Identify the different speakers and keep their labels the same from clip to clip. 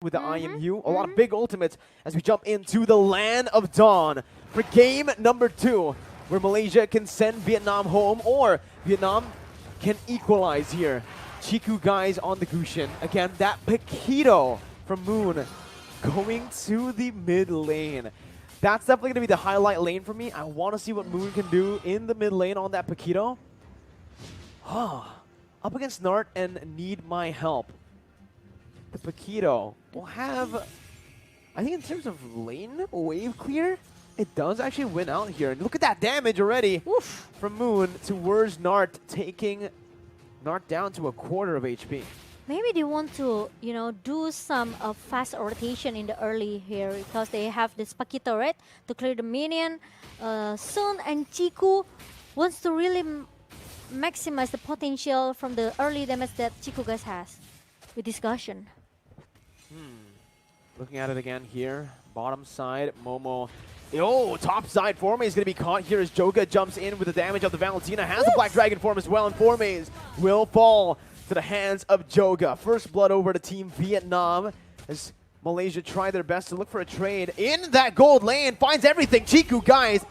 Speaker 1: with the IMU. A lot of big ultimates as we jump into the land of Dawn for game number 2, where Malaysia can send Vietnam home or Vietnam can equalize here. Chiku guys on the Gushin. Again, that Paquito from Moon going to the mid lane. That's definitely going to be the highlight lane for me. I want to see what Moon can do in the mid lane on that Paquito. Up against Nart and Need My Help. The Paquito will have, I think in terms of lane wave clear, it does actually win out here. And look at that damage already. Oof. From Moon towards Nart, taking Nart down to a quarter of HP.
Speaker 2: Maybe they want to, do some fast rotation in the early here because they have this Paquito, right, to clear the minion soon, and Chiku wants to really maximize the potential from the early damage that Chiku guys has with discussion.
Speaker 1: Looking at it again here, bottom side, Momo. Oh, top side, Forme is going to be caught here as Joga jumps in with the damage of the Valentina. Has the Black Dragon form as well, and Formes will fall to the hands of Joga. First blood over to Team Vietnam as Malaysia try their best to look for a trade in that gold lane. Finds everything. Chiku guys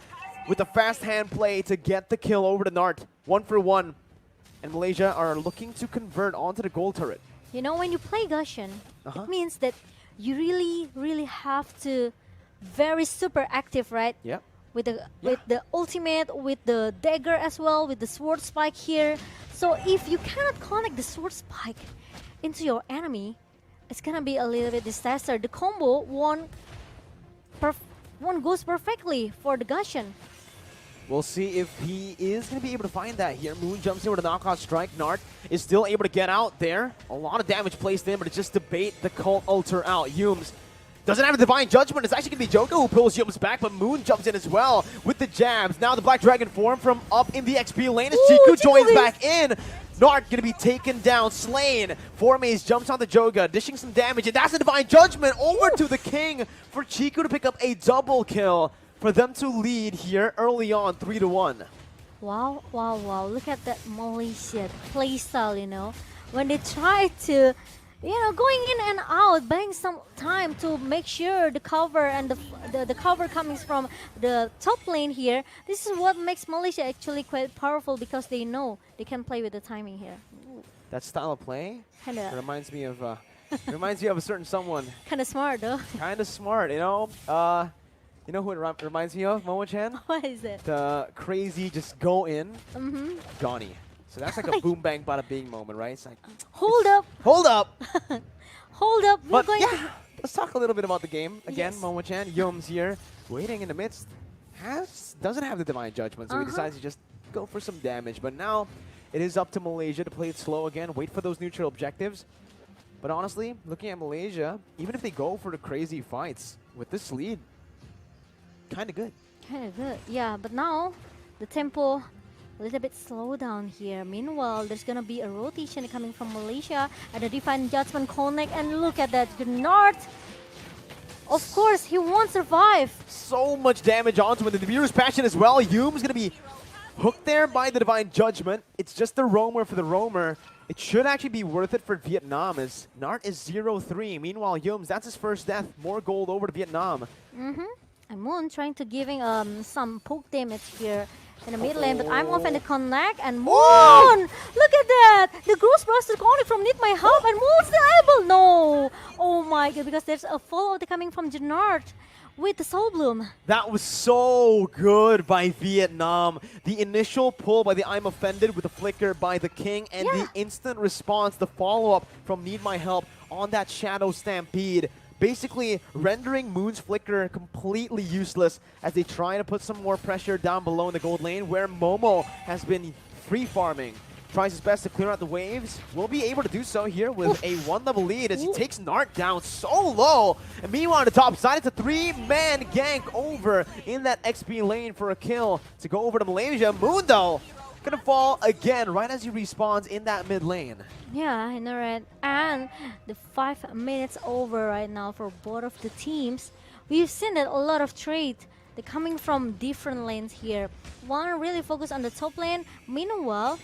Speaker 1: with a fast hand play to get the kill over to Nart. 1 for 1. And Malaysia are looking to convert onto the gold turret.
Speaker 2: When you play Gushin, it means that you really have to very super active, right?
Speaker 1: Yep.
Speaker 2: With the ultimate, with the dagger as well, with the sword spike here. So if you cannot connect the sword spike into your enemy, it's gonna be a little bit disaster. The combo one goes perfectly for the Gushin.
Speaker 1: We'll see if he is going to be able to find that here. Moon jumps in with a knockout strike. Nart is still able to get out there. A lot of damage placed in, but it's just to bait the Cult Altar out. Yums doesn't have a Divine Judgment. It's actually going to be Joker who pulls Yums back, but Moon jumps in as well with the jabs. Now the Black Dragon form from up in the XP lane as Chiku joins back in. Nart going to be taken down, slain. Formes jumps on the Joga, dishing some damage, and that's a Divine Judgment over to the King for Chiku to pick up a double kill. For them to lead here early on, 3-1.
Speaker 2: Wow, wow, wow. Look at that Malaysia playstyle, When they try to, going in and out, buying some time to make sure the cover and the cover coming from the top lane here. This is what makes Malaysia actually quite powerful because they know they can play with the timing here.
Speaker 1: That style of play
Speaker 2: Kinda
Speaker 1: reminds me of a certain someone.
Speaker 2: Kind of smart, though.
Speaker 1: Kind of smart, You know who it reminds me of, Momo-chan?
Speaker 2: What is it?
Speaker 1: The crazy just go in, Donnie. So that's like a boom bang bada bing moment, right? It's like,
Speaker 2: hold up.
Speaker 1: Hold up.
Speaker 2: Hold up.
Speaker 1: But yeah, let's talk a little bit about the game. Again,
Speaker 2: Yes.
Speaker 1: Momo-chan, Yums here, waiting in the midst. Doesn't have the Divine Judgment, so he decides to just go for some damage. But now it is up to Malaysia to play it slow again, wait for those neutral objectives. But honestly, looking at Malaysia, even if they go for the crazy fights with this lead, kind of good.
Speaker 2: Kind of good, yeah. But now the tempo a little bit slow down here. Meanwhile, there's gonna be a rotation coming from Malaysia and a Divine Judgment connect. And look at that, Nart. Of course, he won't survive.
Speaker 1: So much damage onto him. The viewer's passion as well. Yum's gonna be hooked there by the Divine Judgment. It's just the roamer for the roamer. It should actually be worth it for Vietnam as Nart is 0-3. Meanwhile, Yums, that's his first death. More gold over to Vietnam.
Speaker 2: And Moon trying to giving some poke damage here in the mid lane, but I'm off in the connect, and Moon! Look at that! The Ghostbuster calling from Need My Help, and Moon's still able! No! Oh my god, because there's a follow coming from Nart with the Soul Bloom.
Speaker 1: That was so good by Vietnam. The initial pull by the I'm Offended with the flicker by the King, and the instant response, the follow-up from Need My Help on that Shadow Stampede. Basically rendering Moon's flicker completely useless as they try to put some more pressure down below in the gold lane where Momo has been free farming. Tries his best to clear out the waves. Will be able to do so here with a 1-level lead as he takes Nart down so low. And meanwhile on the top side, it's a 3-man gank over in that XP lane for a kill to go over to Malaysia. Moon though, gonna fall again right as he respawns in that mid lane.
Speaker 2: Yeah, I know, right? And the 5 minutes over right now for both of the teams. We've seen that a lot of trade. They're coming from different lanes here. One really focused on the top lane. Meanwhile,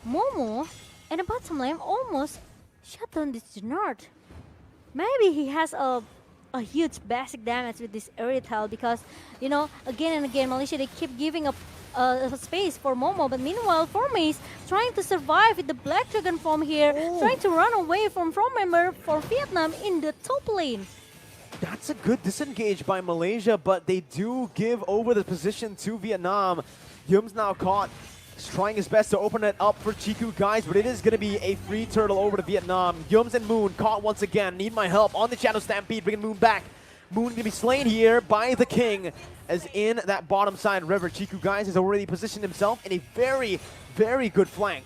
Speaker 2: Momo and the bottom lane almost shut down this Nart. Maybe he has a huge basic damage with this Aerial because, again and again, Malaysia, they keep giving up a space for Momo. But meanwhile, Formace trying to survive with the Black Dragon form here, trying to run away from member for Vietnam in the top lane.
Speaker 1: That's a good disengage by Malaysia, but they do give over the position to Vietnam. Yum's now caught. He's trying his best to open it up for Chiku, guys, but it is going to be a free turtle over to Vietnam. Yums and Moon caught once again. Need my help on the Shadow Stampede, bringing Moon back. Moon going to be slain here by the King, as in that bottom side river. Chiku, guys, has already positioned himself in a very, very good flank.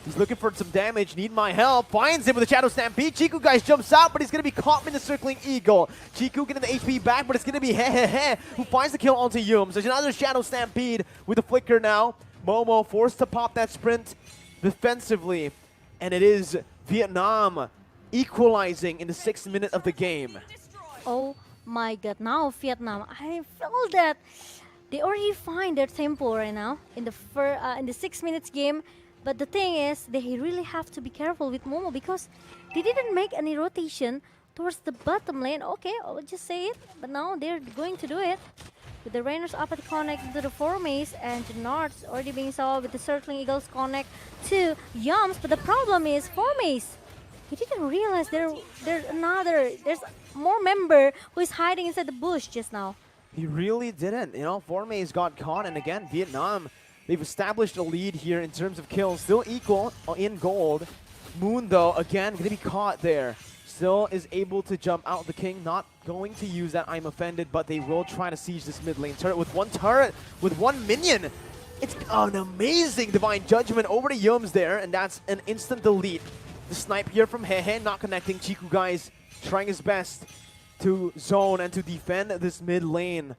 Speaker 1: He's looking for some damage. Need my help. Finds him with a Shadow Stampede. Chiku, guys, jumps out, but he's going to be caught in the Circling Eagle. Chiku getting the HP back, but it's going to be Hehehe who finds the kill onto Yums. There's another Shadow Stampede with a Flicker now. Momo forced to pop that sprint defensively. And it is Vietnam equalizing in the 6th minute of the game.
Speaker 2: Oh my god, now Vietnam, I feel that they already find their tempo right now in the 6 minutes game. But the thing is, they really have to be careful with Momo because they didn't make any rotation towards the bottom lane. Okay, I would just say it, but now they're going to do it. With the Rainers up at connect to the Formace and the North's already being solved with the Circling Eagles connect to Yums. But the problem is Formace. He didn't realize there's more member who is hiding inside the bush just now.
Speaker 1: He really didn't. Formace got caught, and again, Vietnam, they've established a lead here in terms of kills. Still equal in gold. Moon, though, again, going to be caught there. Still is able to jump out. The King not going to use that I'm offended, but they will try to siege this mid lane turret with one turret, with one minion. It's an amazing Divine Judgment over to Yums there, and that's an instant delete. The snipe here from Hehe not connecting. Chiku, guys, trying his best to zone and to defend this mid lane.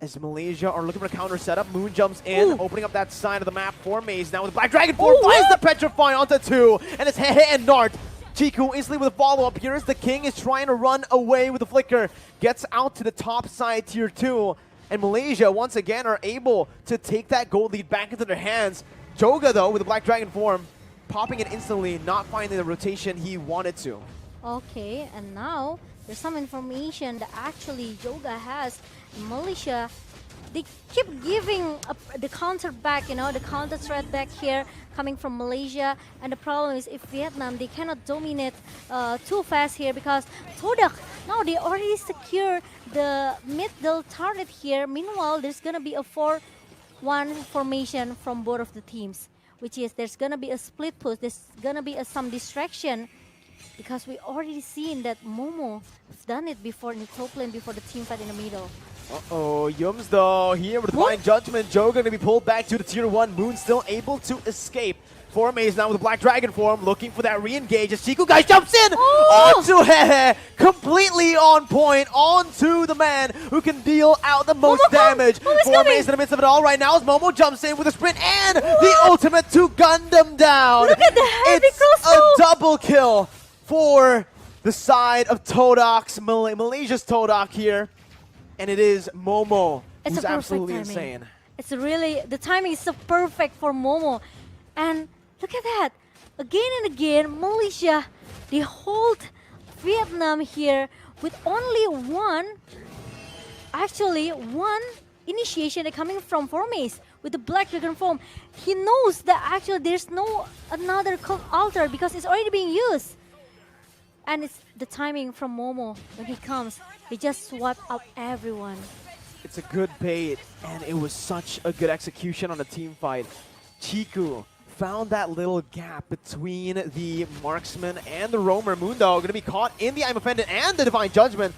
Speaker 1: As Malaysia are looking for a counter setup, Moon jumps in, opening up that side of the map for Maze. Now with Black Dragon 4, finds the Petrify onto 2, and it's Hehe and Nart. Chiku instantly with a follow-up here as the King is trying to run away with the Flicker. Gets out to the top side, tier 2. And Malaysia, once again, are able to take that gold lead back into their hands. Joga, though, with the Black Dragon form, popping it instantly, not finding the rotation he wanted to.
Speaker 2: Okay, and now there's some information that actually Yoga has. Malaysia, they keep giving the counter back, the counter threat back here coming from Malaysia. And the problem is if Vietnam, they cannot dominate too fast here because Todak, now they already secure the middle turret here. Meanwhile, there's going to be a 4-1 formation from both of the teams, which is there's going to be a split push, there's going to be some distraction. Because we already seen that Momo has done it before in the top lane before the team fight in the middle.
Speaker 1: Uh-oh, Yums though, here with Divine Judgment. Joga going to be pulled back to the tier 1. Moon still able to escape. Formace now with the Black Dragon form, looking for that re-engage as Chiku, guys, jumps in onto Hehe. Completely on point, onto the man who can deal out the most damage. Formace in the midst of it all right now as Momo jumps in with a sprint and the ultimate to gun them down.
Speaker 2: Look at the heavy
Speaker 1: It's a double kill for the side of Todok's, Malaysia's Todak here. And it is Momo, who's absolutely insane.
Speaker 2: It's really, the timing is so perfect for Momo. And look at that. Again and again, Malaysia, they hold Vietnam here with only one initiation coming from Formace with the Black Dragon form. He knows that actually there's no another altar because it's already being used. And it's the timing from Momo. When he comes, he just swept up everyone.
Speaker 1: It's a good bait, and it was such a good execution on a team fight. Chiku found that little gap between the marksman and the roamer. Mundo going to be caught in the I'm Offended and the Divine Judgment.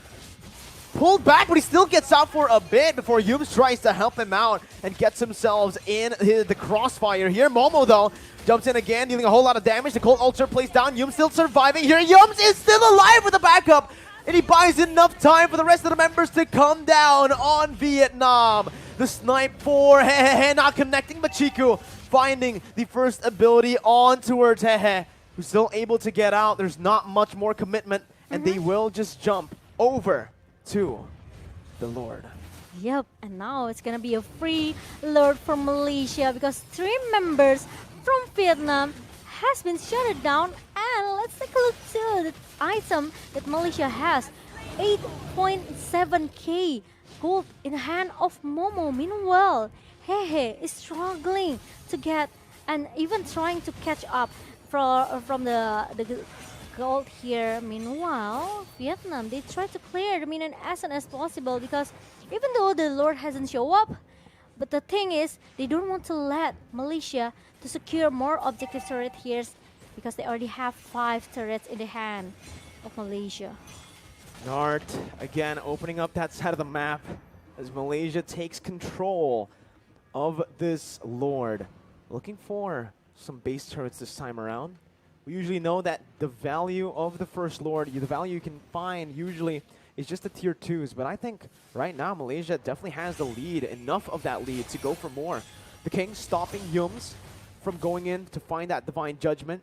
Speaker 1: Pulled back, but he still gets out for a bit before Yums tries to help him out and gets himself in the crossfire here. Momo, though, jumps in again, dealing a whole lot of damage. The Cold Ulcer plays down. Yums still surviving here. Yums is still alive with the backup, and he buys enough time for the rest of the members to come down on Vietnam. The snipe for Hehe not connecting, but Chiku finding the first ability on towards Hehe, who's still able to get out. There's not much more commitment, and they will just jump over to the Lord.
Speaker 2: Yep, and now it's gonna be a free Lord for Malaysia because 3 members from Vietnam has been shut down And let's take a look to the item that Malaysia has. 8.7k gold in the hand of Momo. Meanwhile, Hehe is struggling to get and even trying to catch up from the gold here. Meanwhile, Vietnam, they try to clear the minion as soon as possible because even though the Lord hasn't show up, but the thing is, they don't want to let Malaysia to secure more objective turret here because they already have 5 turrets in the hand of Malaysia.
Speaker 1: Nart again opening up that side of the map as Malaysia takes control of this Lord. Looking for some base turrets this time around. We usually know that the value of the first Lord, the value you can find usually is just the tier 2s, but I think right now Malaysia definitely has the lead, enough of that lead to go for more. The King stopping Yums from going in to find that Divine Judgment.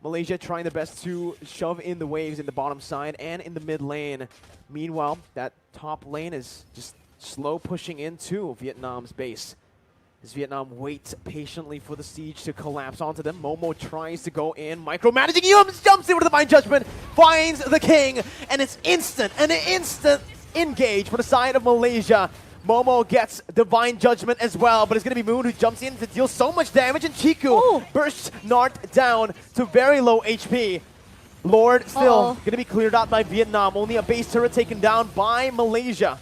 Speaker 1: Malaysia trying their best to shove in the waves in the bottom side and in the mid lane. Meanwhile, that top lane is just slow pushing into Vietnam's base. As Vietnam waits patiently for the siege to collapse onto them, Momo tries to go in, micromanaging Yums, jumps in with the Divine Judgment, finds the King, and it's an instant engage for the side of Malaysia. Momo gets Divine Judgment as well, but it's going to be Moon who jumps in to deal so much damage, and Chiku bursts Nart down to very low HP. Lord still going to be cleared out by Vietnam, only a base turret taken down by Malaysia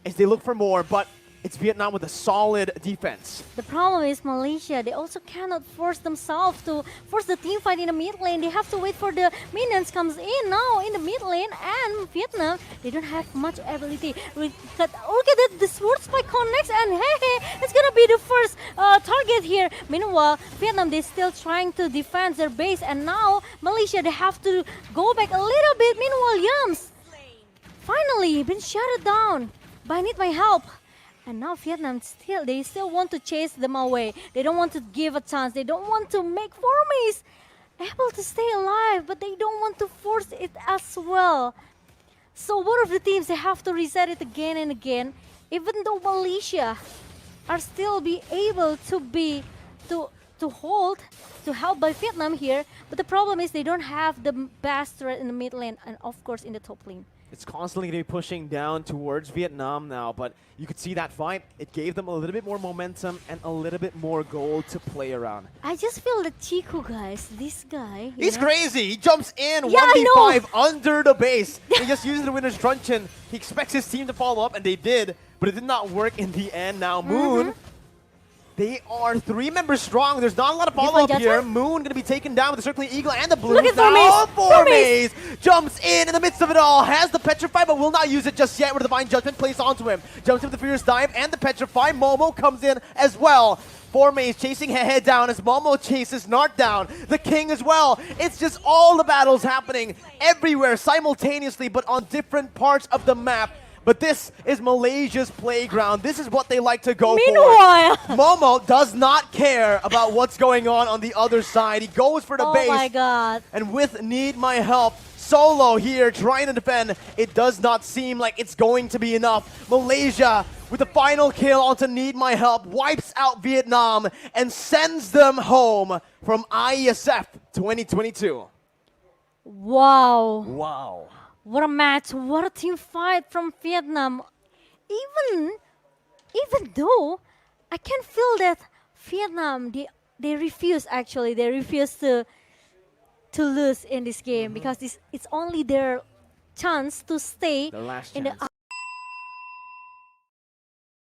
Speaker 1: as they look for more, but it's Vietnam with a solid defense.
Speaker 2: The problem is Malaysia, they also cannot force themselves to force the team fight in the mid lane. They have to wait for the minions comes in now in the mid lane, and Vietnam, they don't have much ability. Look at the sword spike connects, and hey, it's gonna be the first target here. Meanwhile, Vietnam, they're still trying to defend their base, and now Malaysia, they have to go back a little bit. Meanwhile, Yums finally been shut down by Need My Help. And now Vietnam they still want to chase them away. They don't want to give a chance. They don't want to make Formies able to stay alive, but they don't want to force it as well. So one of the teams, they have to reset it again and again, even though Malaysia are still be able to hold, to help by Vietnam here. But the problem is they don't have the best threat in the mid lane and of course in the top lane.
Speaker 1: It's constantly going to be pushing down towards Vietnam now, but you could see that fight. It gave them a little bit more momentum and a little bit more gold to play around.
Speaker 2: I just feel that Chiku, guys, this guy...
Speaker 1: He's crazy! He jumps in,
Speaker 2: yeah,
Speaker 1: 1v5 under the base. He just uses the winner's truncheon. He expects his team to follow up, and they did, but it did not work in the end. Now Moon... They are 3 members strong. There's not a lot of follow-up here. Moon going to be taken down with the Circling Eagle and the Blue.
Speaker 2: Look at Formies!
Speaker 1: Jumps in the midst of it all. Has the Petrify, but will not use it just yet with the Divine Judgment placed onto him. Jumps in with the Fierce Dive and the Petrify. Momo comes in as well. Formies chasing Hehe down as Momo chases Nart down. The King as well. It's just all the battles happening everywhere simultaneously, but on different parts of the map. But this is Malaysia's playground. This is what they like to go
Speaker 2: Meanwhile,
Speaker 1: for. Momo does not care about what's going on the other side. He goes for the base.
Speaker 2: Oh my god.
Speaker 1: And with Need My Help, solo here trying to defend, it does not seem like it's going to be enough. Malaysia with the final kill onto Need My Help, wipes out Vietnam and sends them home from IESF 2022.
Speaker 2: Wow.
Speaker 1: Wow.
Speaker 2: What a match, what a team fight from Vietnam. Even though I can feel that Vietnam, they refuse actually. They refuse to lose in this game because it's only their chance to stay
Speaker 1: Their last
Speaker 2: in
Speaker 1: chance.
Speaker 2: the